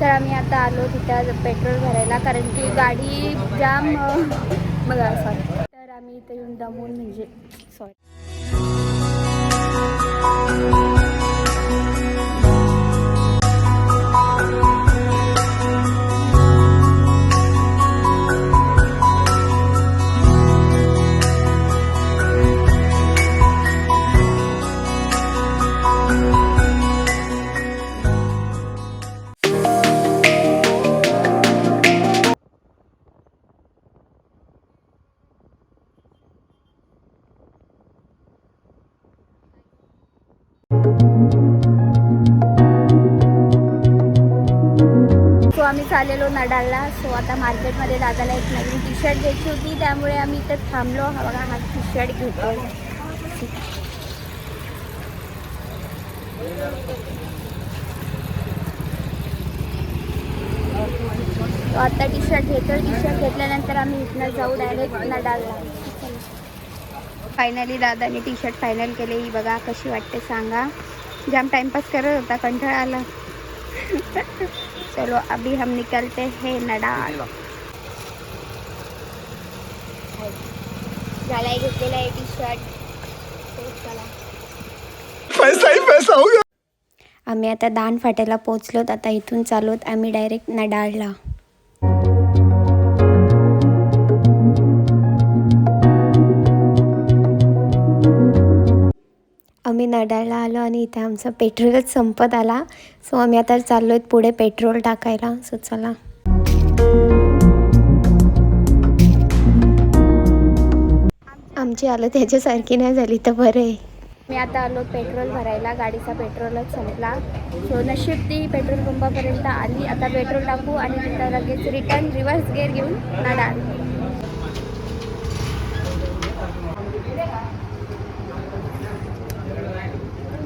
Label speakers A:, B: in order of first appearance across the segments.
A: तर आम्ही आता आलो तिथं पेट्रोल भरायला, कारण की गाडी जाम बघा सॉरी. तर आम्ही इथे येऊन दमून म्हणजे सॉरी. सो आम्ही चाललेलो नडाळला. सो आता मार्केटमध्ये दादाला एक नवीन टी शर्ट घ्यायची होती, त्यामुळे आम्ही इथे थांबलो. हा बघा, हा टी शर्ट घेतो. तो आता टी शर्ट घेतो. टी शर्ट घेतल्यानंतर आम्ही इथनं जाऊ डायरेक्ट नडाळला. फायनली दादाने टी शर्ट फायनल केले. ही बघा कशी वाटते सांगा. जाम टाइमपास करत होता, कंटाळा आला. चलो अभी हम निकलते हैं नडाळ. झाला घेतलेला आहे टी शर्ट.
B: पैसा ही पैसा हो गया.
A: आम्ही आता दान फाट्याला पोहोचलोत. आता इथून चालवत आम्ही डायरेक्ट नडाळला. आम्ही नडाळला आलो आणि इथे आमचा पेट्रोलच संपत आला. सो आम्ही आता चाललो आहेत पुढे पेट्रोल टाकायला. सो चला. आमची हालत ह्याच्यासारखी नाही झाली तर बरं आहे. मी आता आलो पेट्रोल भरायला. गाडीचा पेट्रोलच संपला. सो नशीब ती पेट्रोल पंपापर्यंत आली. आता पेट्रोल टाकू आणि तिथं लगेच रिटर्न रिव्हर्स गेअर घेऊन नडाळ.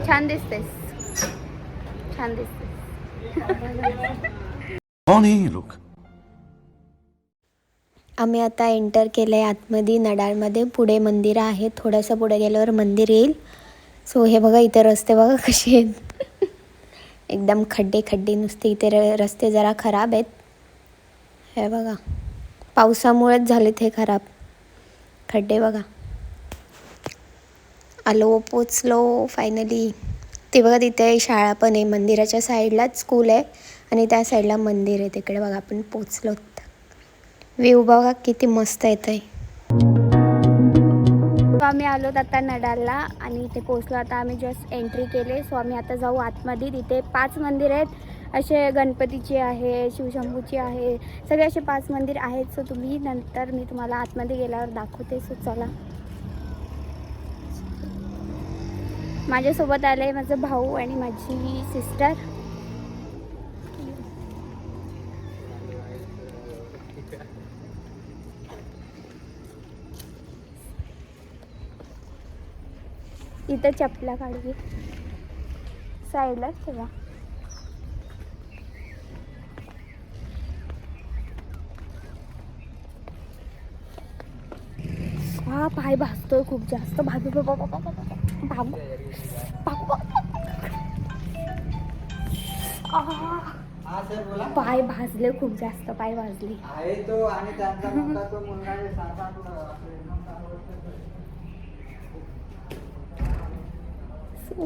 A: छान दिसतेस, छान दिसतेस.
B: कौन है ये लोग?
A: आम्ही आता एंटर केलं आहे आतमध्ये नडाळमध्ये. पुढे मंदिर आहे, थोडंसं पुढे गेल्यावर मंदिर येईल. सो हे बघा इथे रस्ते बघा कसे आहेत. एकदम खड्डे खड्डे नुसते. इथे रस्ते जरा खराब आहेत. हे बघा पावसामुळेच झालेत हे खराब. खड्डे बघा. आलो, पोचलो फायनली. ते बघा तिथे शाळा पण आहे. मंदिराच्या साईडलाच स्कूल आहे आणि त्या साईडला मंदिर आहे. तिकडे बघा आपण पोचलो. व्ह्यू बघा किती मस्त येत आहे. आम्ही आलो आता नडाळला आणि इथे पोचलो. आता आम्ही जस्ट एंट्री केले. सो आम्ही आता जाऊ आतमध्ये. तिथे 5 मंदिर आहेत असे. गणपतीचे आहे, शिवशंभूची आहे, सगळे असे 5 मंदिर आहेत. सो तुम्ही नंतर मी तुम्हाला आतमध्ये गेल्यावर दाखवते. सो चला. माझ्यासोबत आलं आहे माझा भाऊ आणि माझी सिस्टर. इथं चपला काढली साईडलाच ठेवा. हा पाय भाजतोय खूप जास्त. पाय भाजले खूप जास्त. पाय भाजले.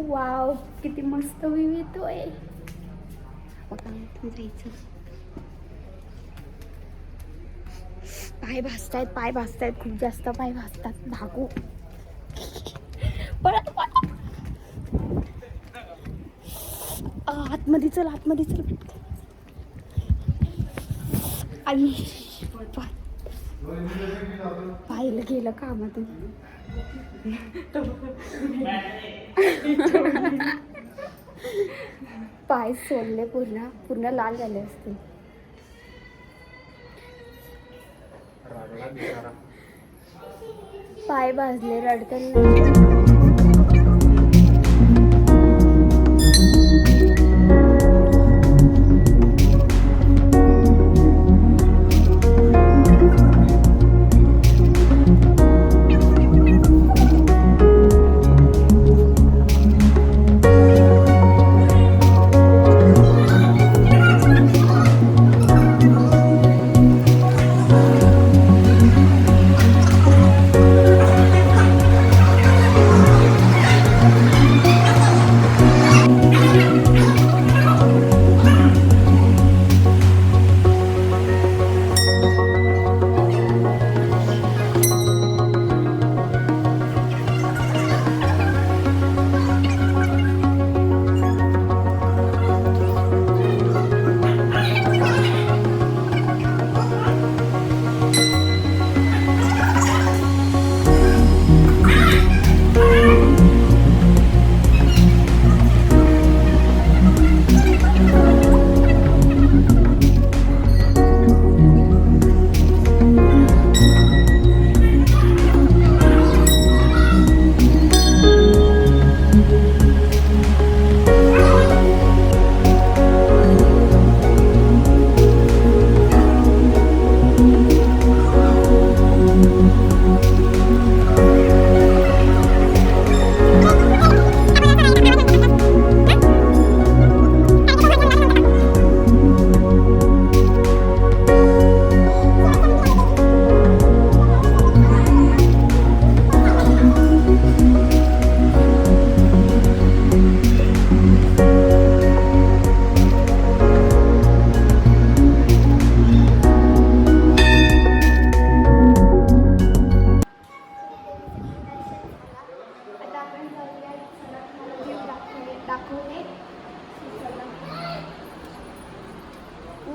A: वाव किती मस्त व्ह्यू येतोय. जायचं. पाय भाजतायत, पाय भाजतायत खूप जास्त. पाय भाजतात. भागू. पळत पळत. आतमध्ये चल, आतमध्ये चल. आणि पाहिलं गेलं कामातून. पाय सोलले, पूर्ण लाल झाले असते. पाय भाजले, रडतं.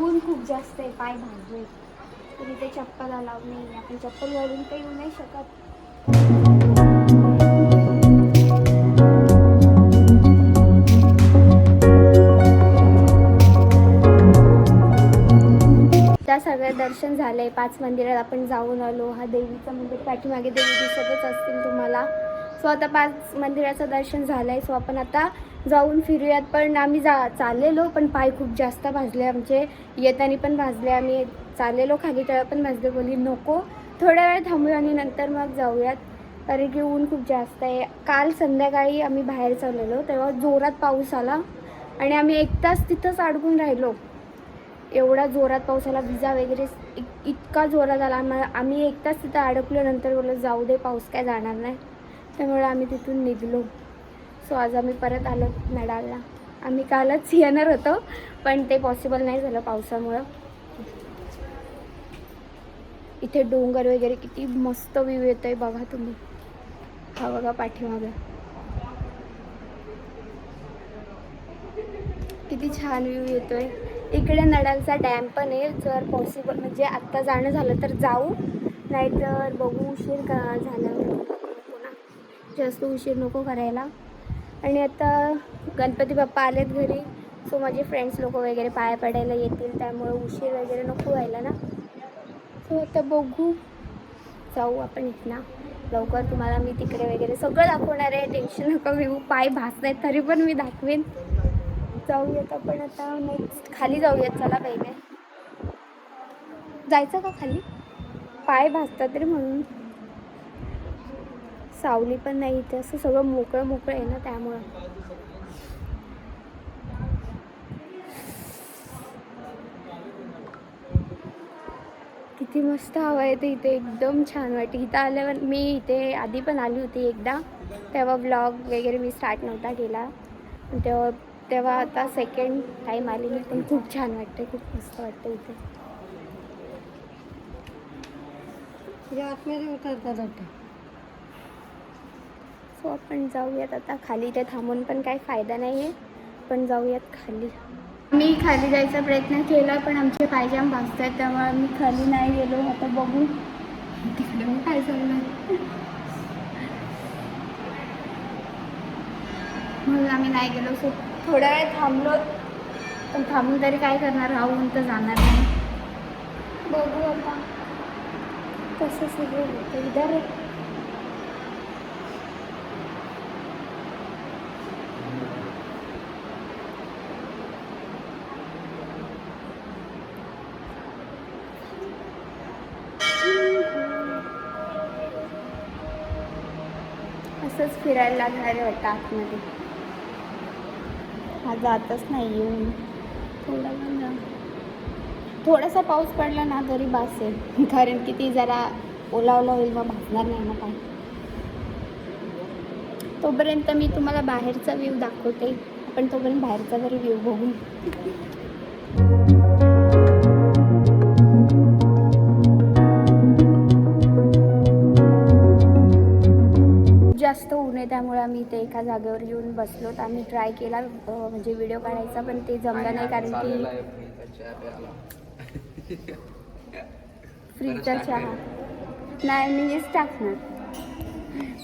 A: ऊन खूप जास्त आहे, पाय भाजले. तर इथे चप्पल अलाव नाही, आपण चप्पल घालून काही येऊ नाही शकत. त्या सगळं दर्शन झालंय, 5 मंदिरात आपण जाऊन आलो. हा देवीचं मंदिर, पाठीमागे देवी दिसतच असतील तुम्हाला. सो आता 5 मंदिराचं दर्शन झालंय. सो आपण आता जाऊन फिरूयात. पण आम्ही चाललेलो, पण पाय खूप जास्त भाजले आमचे, येताना पण भाजले. आम्ही चाललेलो खाली, तेव्हा पण भाजले. बोली नको थोड्या वेळ थांबूया आणि नंतर मग जाऊयात, कारण की ऊन खूप जास्त आहे. काल संध्याकाळी आम्ही बाहेर चाललेलो, तेव्हा जोरात पाऊस आला आणि आम्ही 1 तास तिथंच अडकून राहिलो. एवढा जोरात पाऊस आला, विजा वगैरे इतका जोरात आला. आम्ही 1 तास तिथं अडकलो. नंतर बोललो जाऊ दे, पाऊस काय जाणार नाही. त्यामुळे आम्ही तिथून निघलो. सो आज आम्ही परत आलो नडालला. आम्ही कालच येणार होतो, पण ते पॉसिबल नाही झालं पावसामुळं. इथे डोंगर वगैरे किती मस्त व्ह्यू येत आहे बघा तुम्ही. हा बघा पाठीमागे किती छान व्ह्यू येतोय. इकडे नडालचा डॅम पण आहे. जर पॉसिबल म्हणजे आत्ता जाणं झालं तर जाऊ, नाहीतर बघू उशीर झाल्यावर नको ना, जास्त उशीर नको करायला. आणि आता गणपती बाप्पा आलेत घरी, सो माझे फ्रेंड्स लोक वगैरे पाया पडायला येतील, त्यामुळे उशीर वगैरे नको व्हायला ना. सो आता बघू, जाऊ आपण इथनं लवकर. तुम्हाला मी तिकडे वगैरे सगळं दाखवणार आहे, टेन्शन नका घेऊ. पाय भासत आहेत तरी पण मी दाखवेन. जाऊयात आपण आता नेक्स्ट खाली जाऊयात. चला पहिले जायचं का खाली, पाय भासतात रे म्हणून. सावली पण नाही इथे, असं सगळं मोकळं मोकळं आहे ना, त्यामुळं. किती मस्त हवा येते इथे, एकदम छान वाटते इथं आल्यावर. मी इथे आधी पण आली होती एकदा, तेव्हा व्लॉग वगैरे मी स्टार्ट नव्हता केला. तेव्हा आता सेकंड टाईम आली मी, पण खूप छान वाटते, खूप मस्त वाटतं इथे. आतमध्ये उतरतात वाटतं. सो आपण जाऊयात आता खाली. इथे थांबून पण काही फायदा नाही आहे, पण जाऊयात खाली. मी खाली जायचा प्रयत्न केला, पण आमचे पायजाम भाजत आहेत, त्यामुळे मी खाली नाही गेलो. आता बघू तिकडे मग काय चाललं म्हणून आम्ही नाही गेलो. सो थोड्या वेळ थांबलो, पण थांबून तरी काय करणार, राहून तर जाणार नाही. बघू आता कसं सगळं होतं. इधर असंच फिरायला लागणार आहे वाटतं आतमध्ये. हा जातच नाही येऊन. थोडासा पाऊस पडला ना तरी बास आहे, कारण की ती जरा ओला होईल, मग भासणार नाही ना पाय. तोपर्यंत मी तुम्हाला बाहेरचा व्ह्यू दाखवते. आपण तोपर्यंत बाहेरचा तरी व्ह्यू बघू. जास्त ऊन आहे, त्यामुळे आम्ही इथे एका जागेवर येऊन बसलोत. आम्ही ट्राय केला म्हणजे व्हिडिओ काढायचा, पण ते जमलं नाही, कारण की फ्रीजचा चहा नाही, मी हेच टाकणार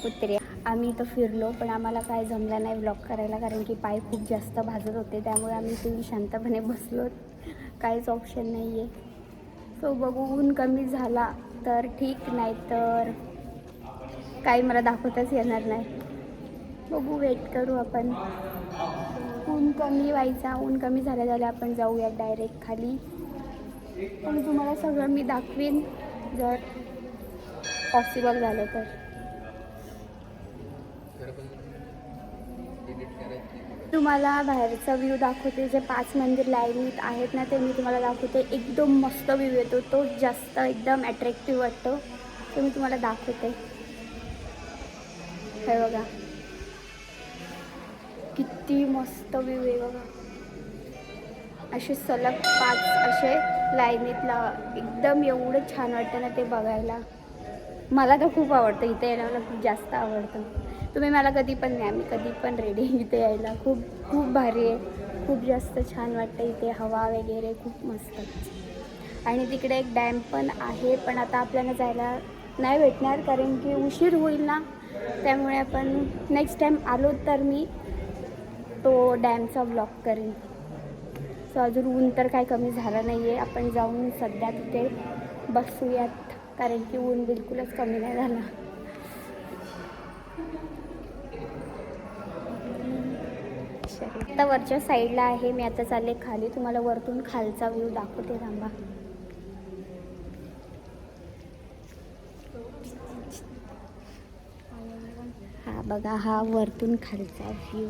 A: कुत्रे. आम्ही इथं फिरलो, पण आम्हाला काय जमलं नाही व्लॉग करायला, कारण की पाय खूप जास्त भाजत होते. त्यामुळे आम्ही इथे शांतपणे बसलोत, काहीच ऑप्शन नाही आहे. सो बघू, ऊन कमी झाला तर ठीक, नाही तर काही मला दाखवताच येणार नाही. बघू, वेट करू आपण. ऊन कमी व्हायचा, ऊन कमी झाल्या आपण जाऊया डायरेक्ट खाली. पण तुम्हाला सगळं मी दाखवीन जर पॉसिबल झालं तर. तुम्हाला बाहेरचा व्ह्यू दाखवते. जे 5 मंदिर लाईनीत आहेत ना, ते मी तुम्हाला दाखवते. एकदम मस्त व्ह्यू येतो, तो जास्त एकदम अट्रॅक्टिव्ह वाटतो, तो मी तुम्हाला दाखवते. हे बघा किती मस्त व्ह्यू आहे बघा. असे सलग 5 असे लाईनीतला, एकदम एवढं छान वाटतं ना ते बघायला. मला तर खूप आवडतं, इथे यायला मला खूप जास्त आवडतं. तुम्ही मला कधी पण न्या, मी कधी पण रेडी इथे यायला. खूप खूप भारी आहे. खूप जास्त छान वाटतं इथे, हवा वगैरे खूप मस्त. आणि तिकडे एक डॅम पण आहे, पण आता आपल्याला जायला नाही भेटणार कारण की उशीर होईल ना, त्यामुळे आपण नेक्स्ट टाईम आलो तर मी तो डॅमचा व्लॉग करेन. सो अजून ऊन तर काय कमी झालं नाही आहे. आपण जाऊन सध्या तिथे बसूयात कारण की ऊन बिलकुलच कमी नाही झालं. आता वरच्या साईडला आहे, मी आता चालले खाली. तुम्हाला वरतून खालचा व्ह्यू दाखवते, थांबा. हा बघा, हा वरतून खालचा व्ह्यू.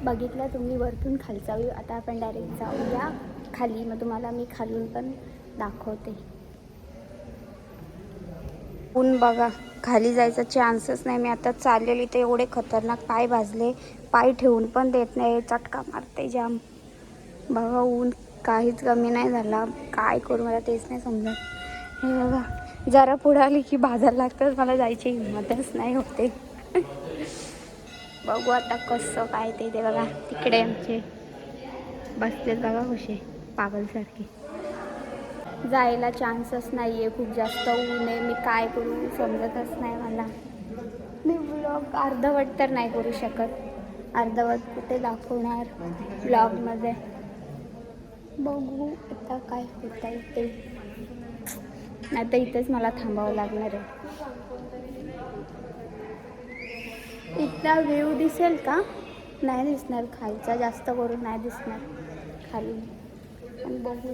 A: बघितला तुम्ही वरतून खालचा व्ह्यू. आता आपण डायरेक्ट जाऊया खाली, मग तुम्हाला मी खालून पण दाखवते. ऊन बघा, खाली जायचा चान्सच नाही. मी आता चाललेली ते एवढे खतरनाक पाय भाजले, पाय ठेवून पण देत नाही, चटका मारते जाम. बघा ऊन काहीच कमी नाही झाला. काय करू मला तेच नाही समजत. हे बघा, जरा पुढे आली की भाजायला लागतं. मला जायची हिंमतच नाही होते. बघू आता कसं काय ते बघा. तिकडे आमचे बसलेत बघा कसे पागलसारखे. जायला चान्सच नाही आहे, खूप जास्त ऊन आहे. मी काय करू समजतच नाही मला. मी व्लॉग अर्धवट तर नाही करू शकत. अर्धवट कुठे दाखवणार व्लॉगमध्ये. बघू आता काय होतं आहे ते. आता इथेच मला थांबावं लागणार आहे. इथला व्ह्यू दिसेल का? नाही दिसणार खालचा, जास्त करून नाही दिसणार खाली. पण बघू.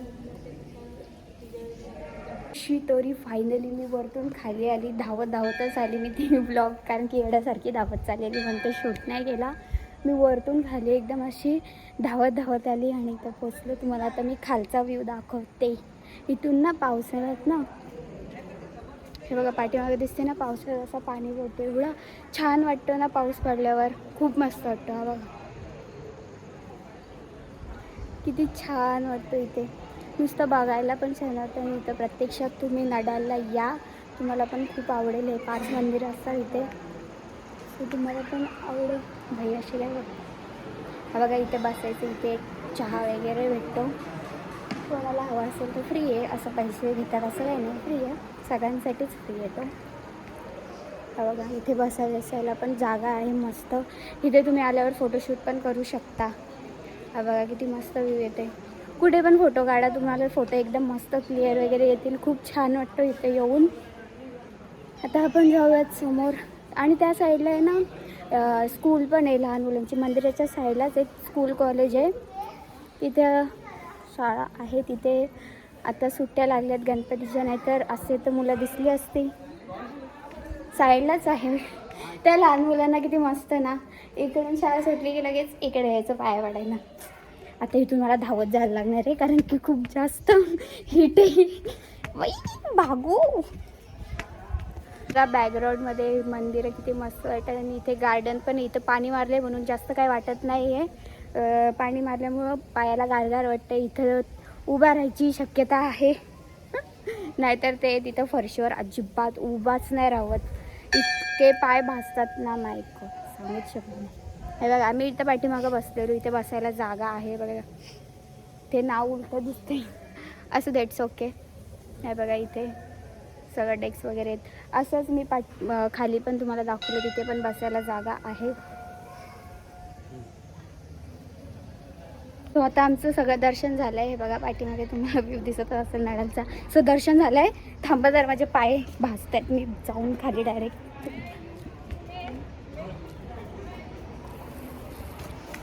A: तरी फायनली मी वरतून खाली आली. धावतच आली मी ती ब्लॉग, कारण की एवढ्यासारखी धावत चाललेली म्हणते शूट नाही केला. मी वरतून खाली एकदम अशी धावत आली आणि इथं पोचलो. तुम्हाला आता मी खालचा व्ह्यू दाखवते. इथून ना पावसाळ्यात ना, हे बघा पाठीमागे दिसते ना, पावसाळ्यात असं पाणी पडतं. एवढं छान वाटतं ना पाऊस पडल्यावर, खूप मस्त वाटतं. हा बघा किती छान वाटतं इथे. नुसतं बघायला पण छान वाटतं. आणि इथं प्रत्यक्षात तुम्ही नडालला या, तुम्हाला पण खूप आवडेल. हे 5 मंदिरं असतात इथे, सो तुम्हाला पण आवडेल. भाई अशी काय बघा. हा बघा इथे बसायचं, इथे एक चहा वगैरे भेटतो. कोणाला हवा असेल तर फ्री आहे. असं पैसे घेतात असं काही नाही, फ्री आहे, सगळ्यांसाठीच फ्री आहे तो. हा बघा इथे बसायला पण जागा आहे मस्त. इथे तुम्ही आल्यावर फोटोशूट पण करू शकता. हा बघा किती मस्त व्ह्यू येते. कुठे पण फोटो काढा, तुम्हाला फोटो एकदम मस्त क्लिअर वगैरे येतील. खूप छान वाटतं इथे येऊन. आता आपण जाऊयात समोर. आणि त्या साईडला आहे ना स्कूल पण आहे लहान मुलांची. मंदिराच्या साईडलाच एक स्कूल कॉलेज आहे, तिथे शाळा आहे. तिथे आता सुट्ट्या लागल्यात गणपतीच्या, नाहीतर असे तर मुलं दिसली असती. साईडलाच आहे. त्या लहान मुलांना किती मस्त ना, इकडून शाळा सुटली की लगेच इकडे यायचं पाया पडायला. आता इथून मला धावत जायला लागणार आहे कारण की खूप जास्त हिट आहे. भागू. बॅकग्राऊंडमध्ये मंदिरं किती मस्त वाटतात. आणि इथे गार्डन पण, इथं पाणी मारले म्हणून जास्त काय वाटत नाही आहे. पाणी मारल्यामुळं पायाला गारगार वाटतं. इथं उभा राहायची शक्यता आहे, नाहीतर ते तिथं फरशीवर अजिबात उभाच नाही राहत. इतके पाय भाजतात ना, माईक सांगूच शकत नाही. हे बघा आम्ही इथं पाठीमागं बसलेलो, इथे बसायला जागा आहे बघा. ते नाव उलटं दिसते, असं दॅट्स ओके. हे बघा इथे सगळं डेस्क वगैरे आहेत. असंच मी खाली पण तुम्हाला दाखवलं, तिथे पण बसायला जागा आहे. सो आता आमचं सगळं दर्शन झालं आहे. हे बघा पाठीमागे तुम्हाला व्ह्यू दिसत असेल नळांचा. सो दर्शन झालं आहे. थांबा जर माझे पाय भाजतात, मी जाऊन खाली डायरेक्ट.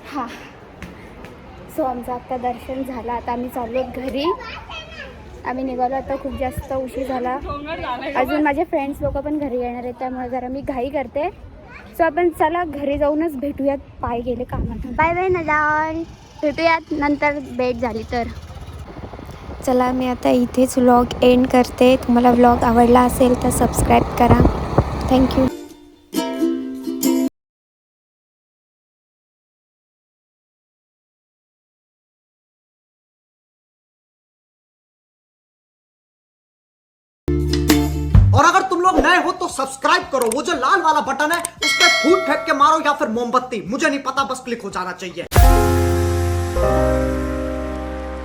A: हां, सो आमचं आता दर्शन झालं. आता आम्ही चाललो घरी. आम्ही निघालो आता, खूप जास्त उशीर झाला. अजून माझे फ्रेंड्स लोक पण घरी येणार आहेत, त्यामुळे जरा मी घाई करते. सो आपण चला घरी जाऊनच भेटूयात. पाय गेले कामात. बाय बाय नडाल, भेटूयात नंतर भेट झाली तर. चला मी आता इथेच व्लॉग एंड करते. तुम्हाला व्लॉग आवडला असेल तर सबस्क्राईब करा. थँक्यू.
C: और अगर तुम लोग नए हो तो सब्सक्राइब करो, वो जो लाल वाला बटन है उस पर फूट फेंक के मारो या फिर मोमबत्ती, मुझे नहीं पता, बस क्लिक हो जाना चाहिए।